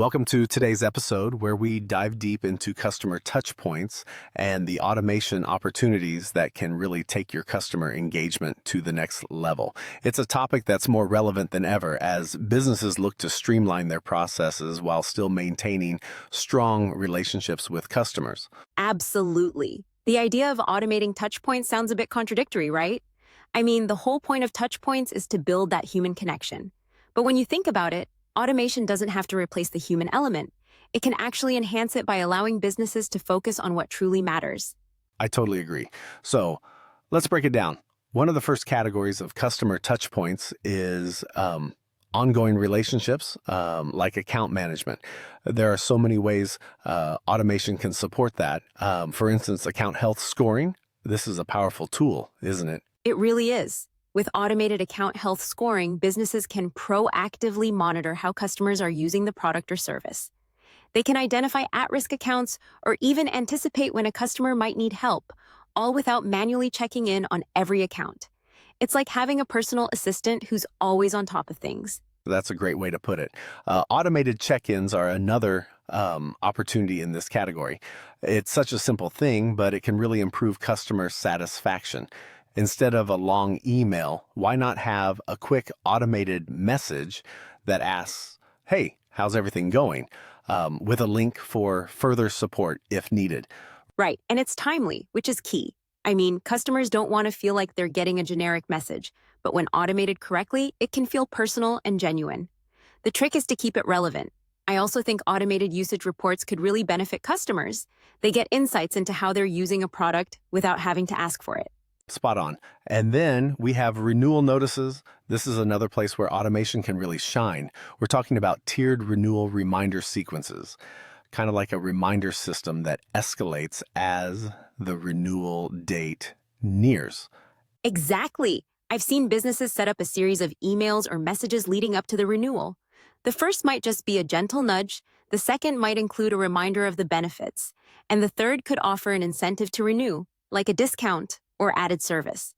Welcome to today's episode where we dive deep into customer touch points and the automation opportunities that can really take your customer engagement to the next level. It's a topic that's more relevant than ever as businesses look to streamline their processes while still maintaining strong relationships with customers. Absolutely. The idea of automating touchpoints sounds a bit contradictory, right? I mean, the whole point of touchpoints is to build that human connection. But when you think about it, automation doesn't have to replace the human element. It can actually enhance it by allowing businesses to focus on what truly matters. I totally agree. So let's break it down. One of the first categories of customer touch points is ongoing relationships, like account management. There are so many ways automation can support that. For instance, account health scoring. This is a powerful tool, isn't it? It really is. With automated account health scoring, businesses can proactively monitor how customers are using the product or service. They can identify at-risk accounts or even anticipate when a customer might need help, all without manually checking in on every account. It's like having a personal assistant who's always on top of things. That's a great way to put it. Automated check-ins are another opportunity in this category. It's such a simple thing, but it can really improve customer satisfaction. Instead of a long email, why not have a quick automated message that asks, "Hey, how's everything going?" With a link for further support if needed. Right, and it's timely, which is key. I mean, customers don't want to feel like they're getting a generic message, but when automated correctly, it can feel personal and genuine. The trick is to keep it relevant. I also think automated usage reports could really benefit customers. They get insights into how they're using a product without having to ask for it. Spot on. And then we have renewal notices. This is another place where automation can really shine. We're talking about tiered renewal reminder sequences, kind of like a reminder system that escalates as the renewal date nears. Exactly. I've seen businesses set up a series of emails or messages leading up to the renewal. The first might just be a gentle nudge, the second might include a reminder of the benefits, and the third could offer an incentive to renew, like a discount or added service.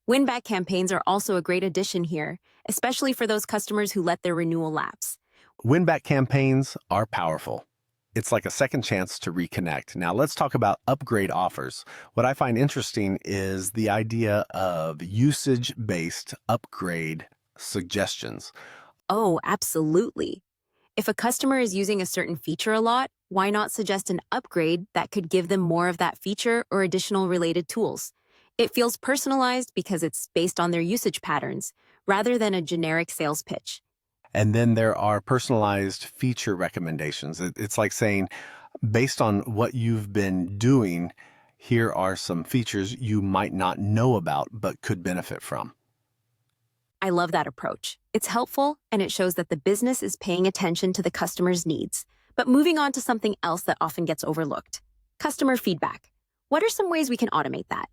Win-back campaigns are also a great addition here, especially for those customers who let their renewal lapse. Win-back campaigns are powerful. It's like a second chance to reconnect. Now let's talk about upgrade offers. What I find interesting is the idea of usage-based upgrade suggestions. Oh, absolutely. If a customer is using a certain feature a lot, why not suggest an upgrade that could give them more of that feature or additional related tools? It feels personalized because it's based on their usage patterns, rather than a generic sales pitch. And then there are personalized feature recommendations. It's like saying, based on what you've been doing, here are some features you might not know about but could benefit from. I love that approach. It's helpful and it shows that the business is paying attention to the customer's needs. But moving on to something else that often gets overlooked, customer feedback. What are some ways we can automate that?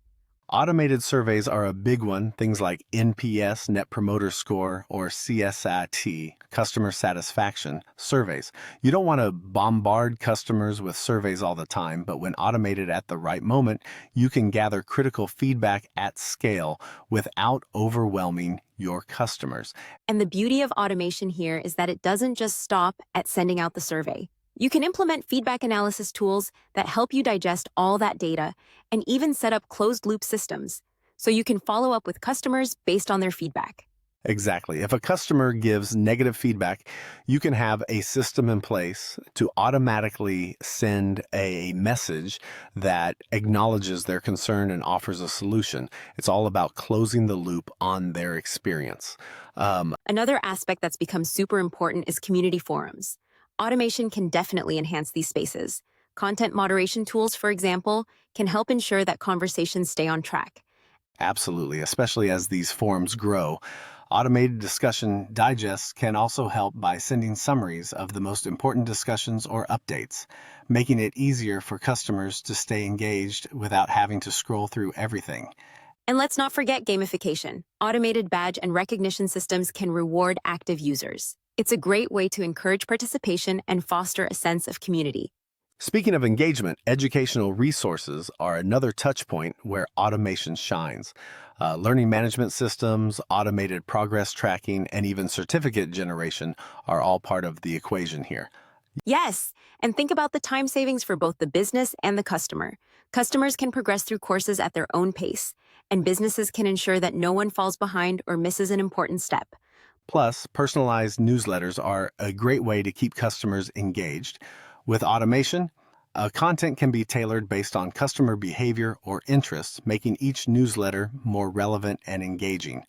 Automated surveys are a big one, things like NPS, Net Promoter Score, or CSAT, customer satisfaction surveys. You don't want to bombard customers with surveys all the time, but when automated at the right moment, you can gather critical feedback at scale without overwhelming your customers. And the beauty of automation here is that it doesn't just stop at sending out the survey. You can implement feedback analysis tools that help you digest all that data and even set up closed-loop systems so you can follow up with customers based on their feedback. Exactly. If a customer gives negative feedback, you can have a system in place to automatically send a message that acknowledges their concern and offers a solution. It's all about closing the loop on their experience. Another aspect that's become super important is community forums. Automation can definitely enhance these spaces. Content moderation tools, for example, can help ensure that conversations stay on track. Absolutely, especially as these forums grow. Automated discussion digests can also help by sending summaries of the most important discussions or updates, making it easier for customers to stay engaged without having to scroll through everything. And let's not forget gamification. Automated badge and recognition systems can reward active users. It's a great way to encourage participation and foster a sense of community. Speaking of engagement, educational resources are another touch point where automation shines. Learning management systems, automated progress tracking, and even certificate generation are all part of the equation here. Yes, and think about the time savings for both the business and the customer. Customers can progress through courses at their own pace, and businesses can ensure that no one falls behind or misses an important step. Plus, personalized newsletters are a great way to keep customers engaged. With automation, content can be tailored based on customer behavior or interests, making each newsletter more relevant and engaging.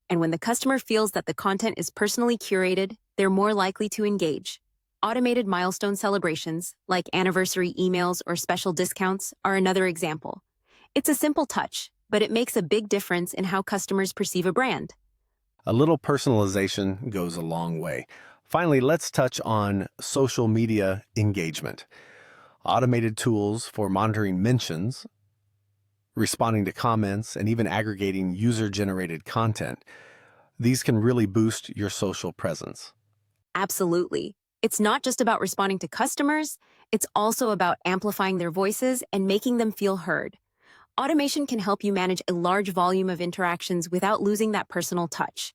And when the customer feels that the content is personally curated, they're more likely to engage. Automated milestone celebrations, like anniversary emails or special discounts, are another example. It's a simple touch, but it makes a big difference in how customers perceive a brand. A little personalization goes a long way. Finally, let's touch on social media engagement. Automated tools for monitoring mentions, responding to comments, and even aggregating user-generated content. These can really boost your social presence. Absolutely. It's not just about responding to customers, it's also about amplifying their voices and making them feel heard. Automation can help you manage a large volume of interactions without losing that personal touch.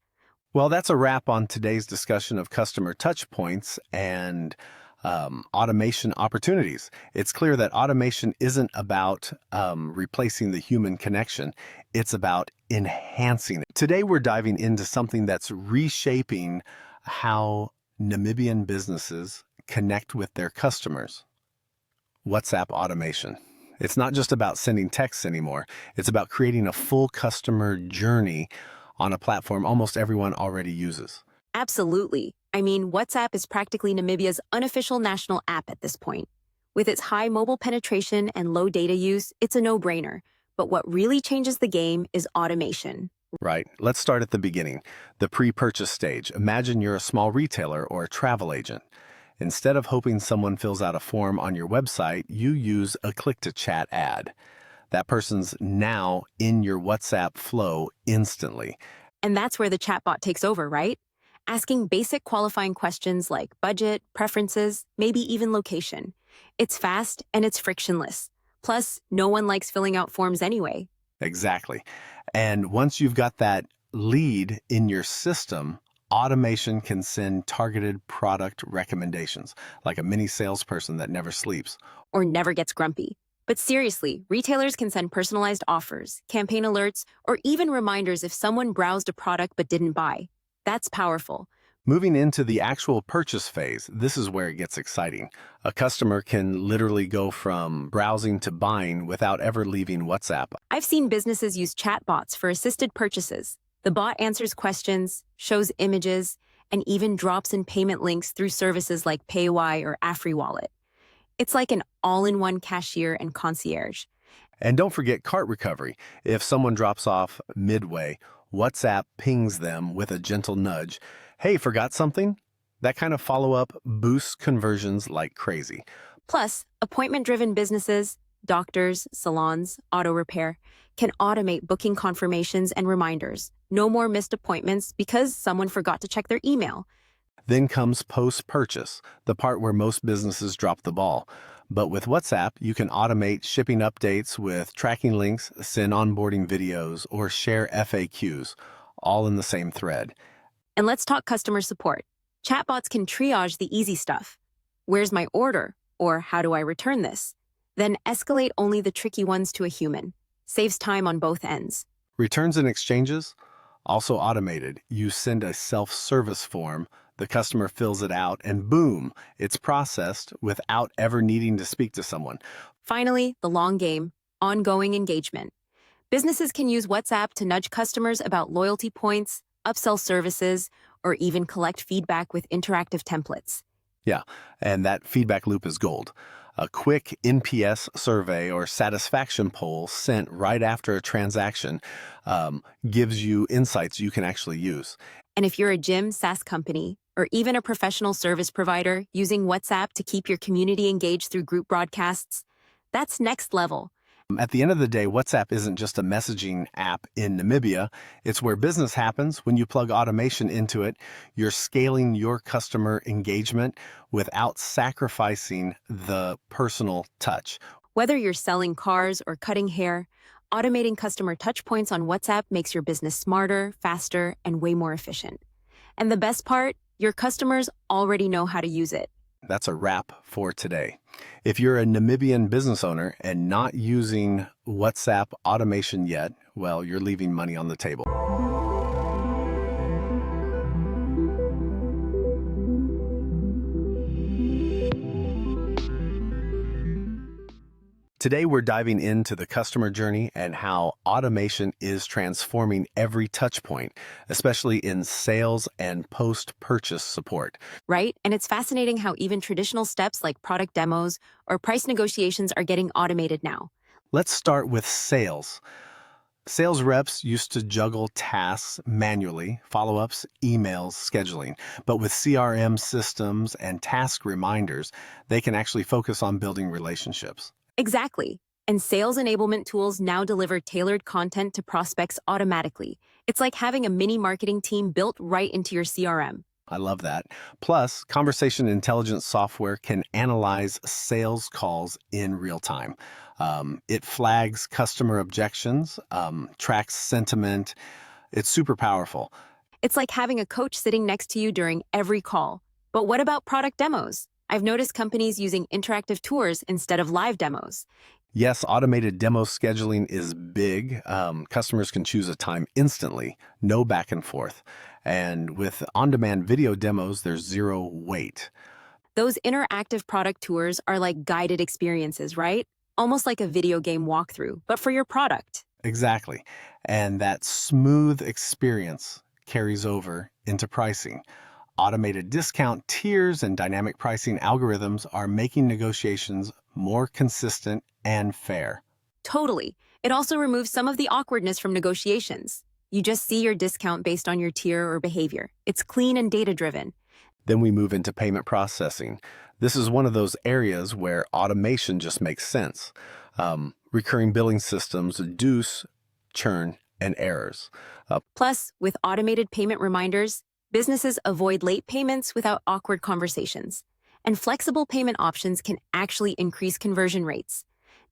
Well, that's a wrap on today's discussion of customer touch points and automation opportunities. It's clear that automation isn't about replacing the human connection. It's about enhancing it. Today, we're diving into something that's reshaping how Namibian businesses connect with their customers. WhatsApp automation. It's not just about sending texts anymore. It's about creating a full customer journey on a platform almost everyone already uses. Absolutely. I mean, WhatsApp is practically Namibia's unofficial national app at this point. With its high mobile penetration and low data use, it's a no-brainer. But what really changes the game is automation. Right. Let's start at the beginning, the pre-purchase stage. Imagine you're a small retailer or a travel agent. Instead of hoping someone fills out a form on your website, you use a click-to-chat ad. That person's now in your WhatsApp flow instantly. And that's where the chatbot takes over, right? Asking basic qualifying questions like budget, preferences, maybe even location. It's fast and it's frictionless. Plus, no one likes filling out forms anyway. Exactly. And once you've got that lead in your system, automation can send targeted product recommendations, like a mini salesperson that never sleeps. Or never gets grumpy. But seriously, retailers can send personalized offers, campaign alerts, or even reminders if someone browsed a product but didn't buy. That's powerful. Moving into the actual purchase phase, this is where it gets exciting. A customer can literally go from browsing to buying without ever leaving WhatsApp. I've seen businesses use chatbots for assisted purchases. The bot answers questions, shows images, and even drops in payment links through services like PayY or AfriWallet. It's like an all-in-one cashier and concierge. And don't forget cart recovery. If someone drops off midway, WhatsApp pings them with a gentle nudge. Hey, forgot something? That kind of follow-up boosts conversions like crazy. Plus, appointment-driven businesses, doctors, salons, auto repair, can automate booking confirmations and reminders. No more missed appointments because someone forgot to check their email. Then comes post-purchase, the part where most businesses drop the ball. But with WhatsApp, you can automate shipping updates with tracking links, send onboarding videos, or share FAQs, all in the same thread. And let's talk customer support. Chatbots can triage the easy stuff. Where's my order? Or how do I return this? Then escalate only the tricky ones to a human. Saves time on both ends. Returns and exchanges, also automated. You send a self-service form, the customer fills it out, and boom, it's processed without ever needing to speak to someone. Finally, the long game, ongoing engagement. Businesses can use WhatsApp to nudge customers about loyalty points, upsell services, or even collect feedback with interactive templates. Yeah, and that feedback loop is gold. A quick NPS survey or satisfaction poll sent right after a transaction gives you insights you can actually use. And if you're a gym, SaaS company, or even a professional service provider using WhatsApp to keep your community engaged through group broadcasts, that's next level. At the end of the day, WhatsApp isn't just a messaging app in Namibia. It's where business happens. When you plug automation into it, you're scaling your customer engagement without sacrificing the personal touch. Whether you're selling cars or cutting hair, automating customer touchpoints on WhatsApp makes your business smarter, faster, and way more efficient. And the best part, your customers already know how to use it. That's a wrap for today. If you're a Namibian business owner and not using WhatsApp automation yet, well, you're leaving money on the table. Today, we're diving into the customer journey and how automation is transforming every touch point, especially in sales and post-purchase support. Right? And it's fascinating how even traditional steps like product demos or price negotiations are getting automated now. Let's start with sales. Sales reps used to juggle tasks manually, follow-ups, emails, scheduling. But with CRM systems and task reminders, they can actually focus on building relationships. Exactly. And sales enablement tools now deliver tailored content to prospects automatically. It's like having a mini marketing team built right into your CRM. I love that. Plus, conversation intelligence software can analyze sales calls in real time. It flags customer objections, tracks sentiment. It's super powerful. It's like having a coach sitting next to you during every call. But what about product demos? I've noticed companies using interactive tours instead of live demos. Yes, automated demo scheduling is big. Customers can choose a time instantly, no back and forth. And with on-demand video demos, there's zero wait. Those interactive product tours are like guided experiences, right? Almost like a video game walkthrough, but for your product. Exactly. And that smooth experience carries over into pricing. Automated discount tiers and dynamic pricing algorithms are making negotiations more consistent and fair. Totally. It also removes some of the awkwardness from negotiations. You just see your discount based on your tier or behavior. It's clean and data-driven. Then we move into payment processing. This is one of those areas where automation just makes sense. Recurring billing systems reduce churn and errors. Plus, with automated payment reminders, businesses avoid late payments without awkward conversations. And flexible payment options can actually increase conversion rates.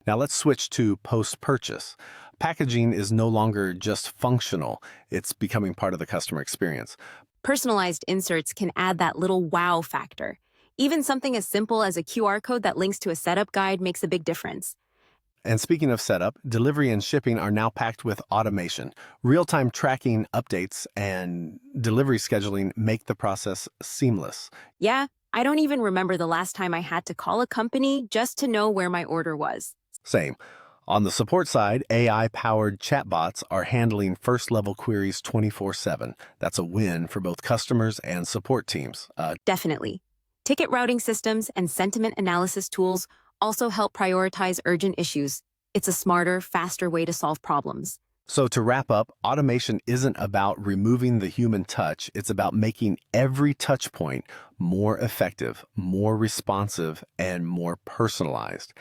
Now let's switch to post-purchase. Packaging is no longer just functional, it's becoming part of the customer experience. Personalized inserts can add that little wow factor. Even something as simple as a QR code that links to a setup guide makes a big difference. And speaking of setup, delivery and shipping are now packed with automation. Real-time tracking updates and delivery scheduling make the process seamless. Yeah, I don't even remember the last time I had to call a company just to know where my order was. Same. On the support side, AI-powered chatbots are handling first-level queries 24/7. That's a win for both customers and support teams. Definitely. Ticket routing systems and sentiment analysis tools also help prioritize urgent issues. It's a smarter, faster way to solve problems. So to wrap up, automation isn't about removing the human touch. It's about making every touch point more effective, more responsive, and more personalized.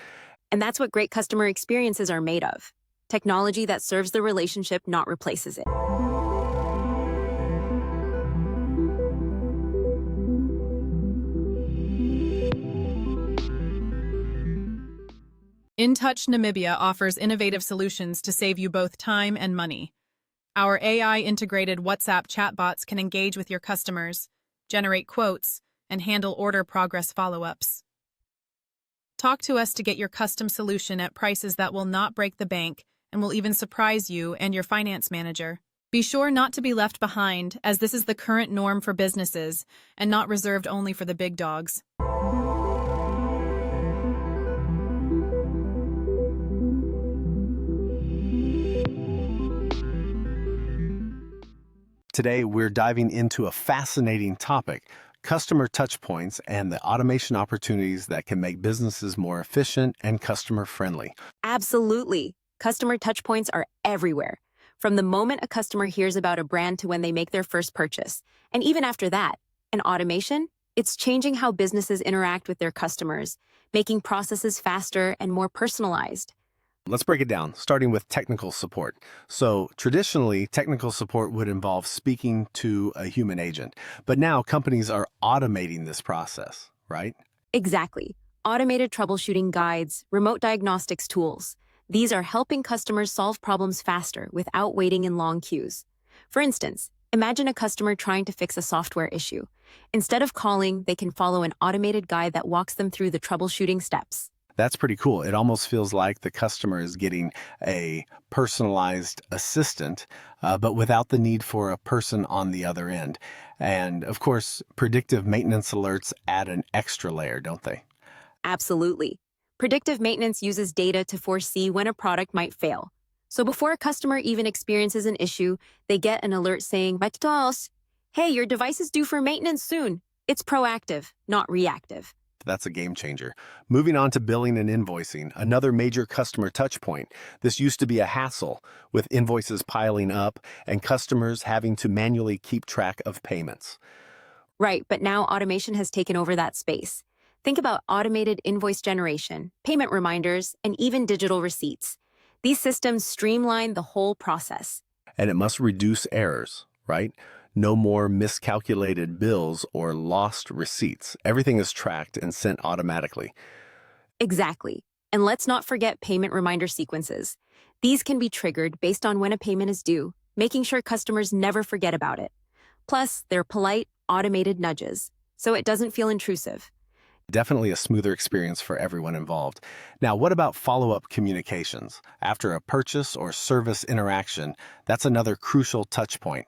And that's what great customer experiences are made of. Technology that serves the relationship, not replaces it. InTouch Namibia offers innovative solutions to save you both time and money. Our AI-integrated WhatsApp chatbots can engage with your customers, generate quotes, and handle order progress follow-ups. Talk to us to get your custom solution at prices that will not break the bank and will even surprise you and your finance manager. Be sure not to be left behind, as this is the current norm for businesses and not reserved only for the big dogs. Today, we're diving into a fascinating topic: customer touchpoints and the automation opportunities that can make businesses more efficient and customer-friendly. Absolutely. Customer touchpoints are everywhere. From the moment a customer hears about a brand to when they make their first purchase. And even after that, and automation, it's changing how businesses interact with their customers, making processes faster and more personalized. Let's break it down, starting with technical support. So traditionally, technical support would involve speaking to a human agent, but now companies are automating this process, right? Exactly. Automated troubleshooting guides, remote diagnostics tools. These are helping customers solve problems faster without waiting in long queues. For instance, imagine a customer trying to fix a software issue. Instead of calling, they can follow an automated guide that walks them through the troubleshooting steps. That's pretty cool. It almost feels like the customer is getting a personalized assistant, but without the need for a person on the other end. And of course, predictive maintenance alerts add an extra layer, don't they? Absolutely. Predictive maintenance uses data to foresee when a product might fail. So before a customer even experiences an issue, they get an alert saying, hey, your device is due for maintenance soon. It's proactive, not reactive. That's a game changer. Moving on to billing and invoicing, another major customer touch point. This used to be a hassle, with invoices piling up and customers having to manually keep track of payments. Right, but now automation has taken over that space. Think about automated invoice generation, payment reminders, and even digital receipts. These systems streamline the whole process. And it must reduce errors, right? No more miscalculated bills or lost receipts. Everything is tracked and sent automatically. Exactly. And let's not forget payment reminder sequences. These can be triggered based on when a payment is due, making sure customers never forget about it. Plus, they're polite, automated nudges, so it doesn't feel intrusive. Definitely a smoother experience for everyone involved. Now, what about follow-up communications? After a purchase or service interaction, that's another crucial touch point.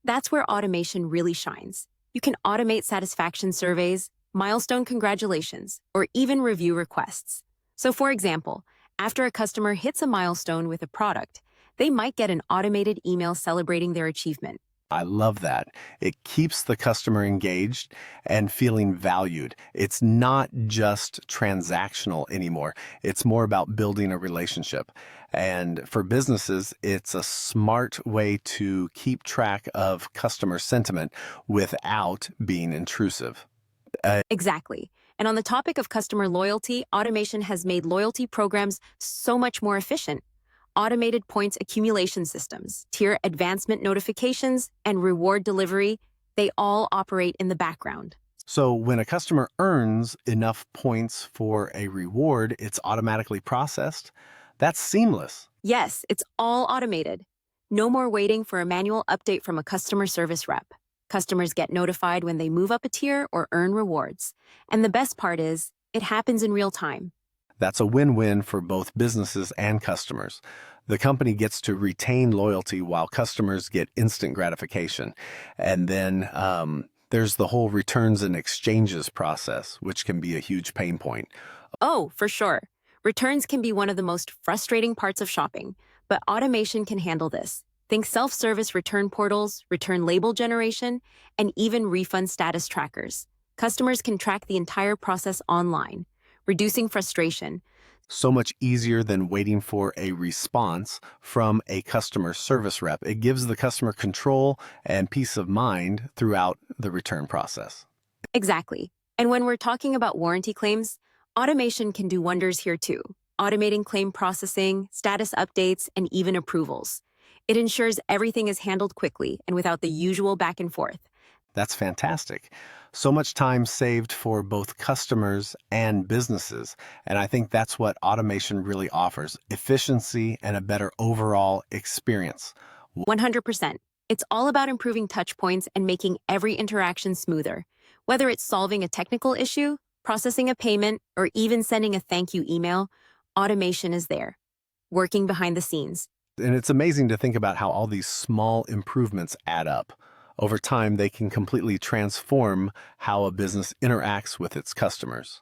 That's where automation really shines. You can automate satisfaction surveys, milestone congratulations, or even review requests. So for example, after a customer hits a milestone with a product, they might get an automated email celebrating their achievement. I love that. It keeps the customer engaged and feeling valued. It's not just transactional anymore. It's more about building a relationship. And for businesses, it's a smart way to keep track of customer sentiment without being intrusive. Exactly. And on the topic of customer loyalty, automation has made loyalty programs so much more efficient. Automated points accumulation systems, tier advancement notifications, and reward delivery, they all operate in the background. So when a customer earns enough points for a reward, it's automatically processed. That's seamless. Yes, it's all automated. No more waiting for a manual update from a customer service rep. Customers get notified when they move up a tier or earn rewards. And the best part is, it happens in real time. That's a win-win for both businesses and customers. The company gets to retain loyalty while customers get instant gratification. And then there's the whole returns and exchanges process, which can be a huge pain point. Oh, for sure. Returns can be one of the most frustrating parts of shopping, but automation can handle this. Think self-service return portals, return label generation, and even refund status trackers. Customers can track the entire process online, reducing frustration. So much easier than waiting for a response from a customer service rep. It gives the customer control and peace of mind throughout the return process. Exactly. And when we're talking about warranty claims, automation can do wonders here too, automating claim processing, status updates, and even approvals. It ensures everything is handled quickly and without the usual back and forth. That's fantastic. So much time saved for both customers and businesses. And I think that's what automation really offers, efficiency and a better overall experience. 100%. It's all about improving touch points and making every interaction smoother. Whether it's solving a technical issue, processing a payment, or even sending a thank you email, automation is there, working behind the scenes. And it's amazing to think about how all these small improvements add up. Over time, they can completely transform how a business interacts with its customers.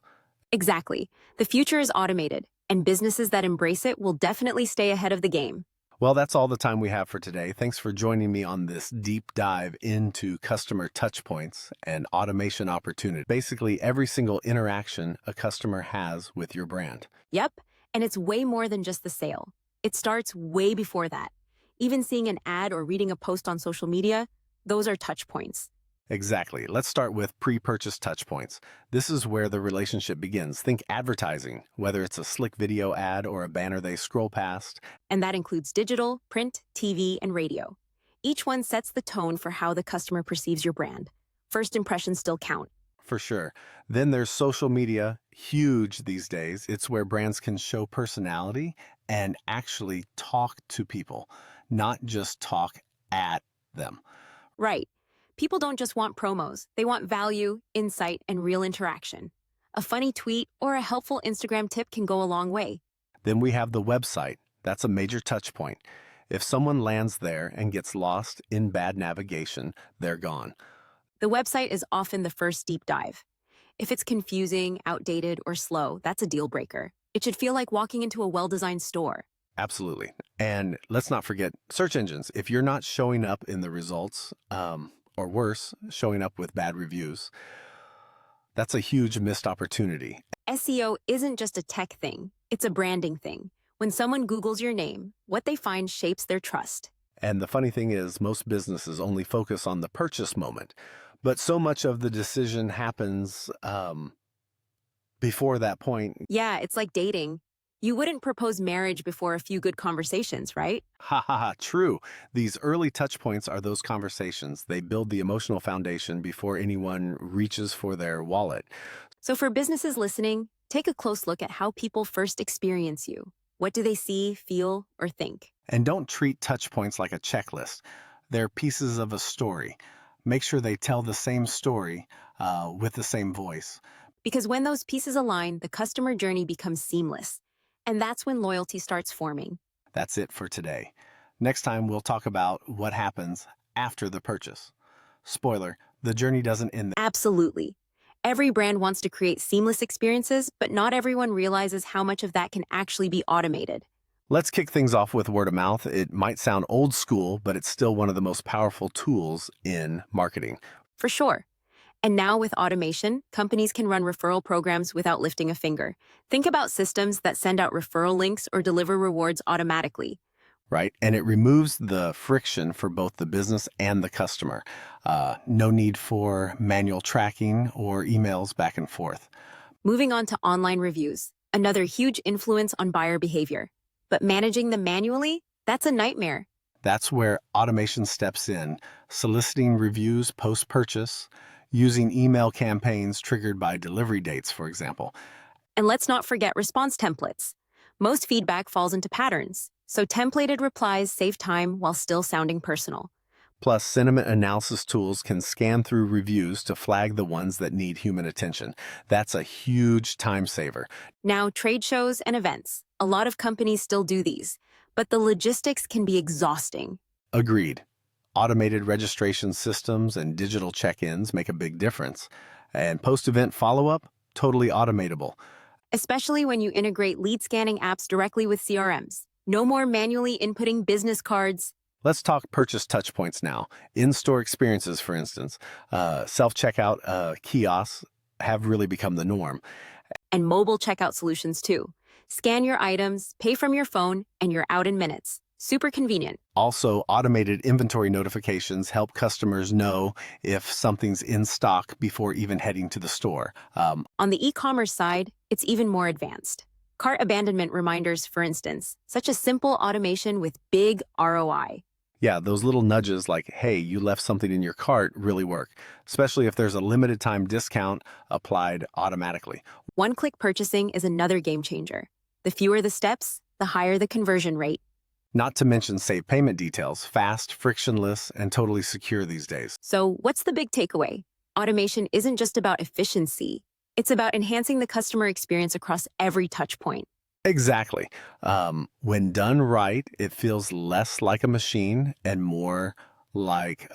Exactly. The future is automated, and businesses that embrace it will definitely stay ahead of the game. Well, that's all the time we have for today. Thanks for joining me on this deep dive into customer touchpoints and automation opportunity. Basically, every single interaction a customer has with your brand. Yep, and it's way more than just the sale. It starts way before that. Even seeing an ad or reading a post on social media, those are touch points. Exactly. Let's start with pre-purchase touchpoints. This is where the relationship begins. Think advertising, whether it's a slick video ad or a banner they scroll past. And that includes digital, print, TV, and radio. Each one sets the tone for how the customer perceives your brand. First impressions still count. For sure. Then there's social media, huge these days. It's where brands can show personality and actually talk to people, not just talk at them. Right. People don't just want promos, they want value, insight, and real interaction. A funny tweet or a helpful Instagram tip can go a long way. Then we have the website. That's a major touch point. If someone lands there and gets lost in bad navigation, they're gone. The website is often the first deep dive. If it's confusing, outdated, or slow, that's a deal breaker. It should feel like walking into a well-designed store. Absolutely. And let's not forget search engines. If you're not showing up in the results, or worse, showing up with bad reviews, that's a huge missed opportunity. SEO isn't just a tech thing, it's a branding thing. When someone Googles your name, what they find shapes their trust. And the funny thing is, most businesses only focus on the purchase moment, but so much of the decision happens before that point. Yeah, it's like dating. You wouldn't propose marriage before a few good conversations, right? Ha ha ha, true. These early touch points are those conversations. They build the emotional foundation before anyone reaches for their wallet. So for businesses listening, take a close look at how people first experience you. What do they see, feel, or think? And don't treat touch points like a checklist. They're pieces of a story. Make sure they tell the same story with the same voice. Because when those pieces align, the customer journey becomes seamless. And that's when loyalty starts forming. That's it for today. Next time, we'll talk about what happens after the purchase. Spoiler, the journey doesn't end there. Absolutely. Every brand wants to create seamless experiences, but not everyone realizes how much of that can actually be automated. Let's kick things off with word of mouth. It might sound old school, but it's still one of the most powerful tools in marketing. For sure. And now with automation, companies can run referral programs without lifting a finger. Think about systems that send out referral links or deliver rewards automatically. Right? And it removes the friction for both the business and the customer. No need for manual tracking or emails back and forth. Moving on to online reviews, another huge influence on buyer behavior. But managing them manually, that's a nightmare. That's where automation steps in, soliciting reviews post-purchase, using email campaigns triggered by delivery dates, for example. And let's not forget response templates. Most feedback falls into patterns, so templated replies save time while still sounding personal. Plus, sentiment analysis tools can scan through reviews to flag the ones that need human attention. That's a huge time saver. Now, trade shows and events. A lot of companies still do these, but the logistics can be exhausting. Agreed. Automated registration systems and digital check-ins make a big difference. And post-event follow-up, totally automatable. Especially when you integrate lead scanning apps directly with CRMs. No more manually inputting business cards. Let's talk purchase touchpoints now. In-store experiences, for instance. Self-checkout kiosks have really become the norm. And mobile checkout solutions too. Scan your items, pay from your phone, and you're out in minutes. Super convenient. Also, automated inventory notifications help customers know if something's in stock before even heading to the store. On the e-commerce side, it's even more advanced. Cart abandonment reminders, for instance, such a simple automation with big ROI. Yeah, those little nudges like, hey, you left something in your cart really work, especially if there's a limited time discount applied automatically. One-click purchasing is another game changer. The fewer the steps, the higher the conversion rate. Not to mention save payment details, fast, frictionless, and totally secure these days. So what's the big takeaway? Automation isn't just about efficiency. It's about enhancing the customer experience across every touch point. Exactly. When done right, it feels less like a machine and more like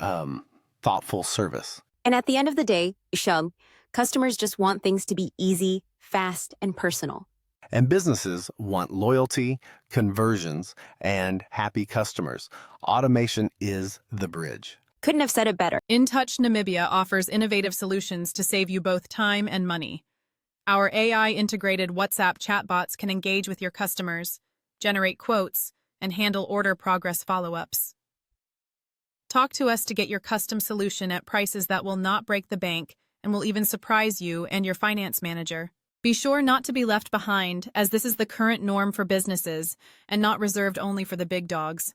thoughtful service. And at the end of the day, Shug, customers just want things to be easy, fast, and personal. And businesses want loyalty, conversions, and happy customers. Automation is the bridge. Couldn't have said it better. InTouch Namibia offers innovative solutions to save you both time and money. Our AI-integrated WhatsApp chatbots can engage with your customers, generate quotes, and handle order progress follow-ups. Talk to us to get your custom solution at prices that will not break the bank and will even surprise you and your finance manager. Be sure not to be left behind, as this is the current norm for businesses and not reserved only for the big dogs.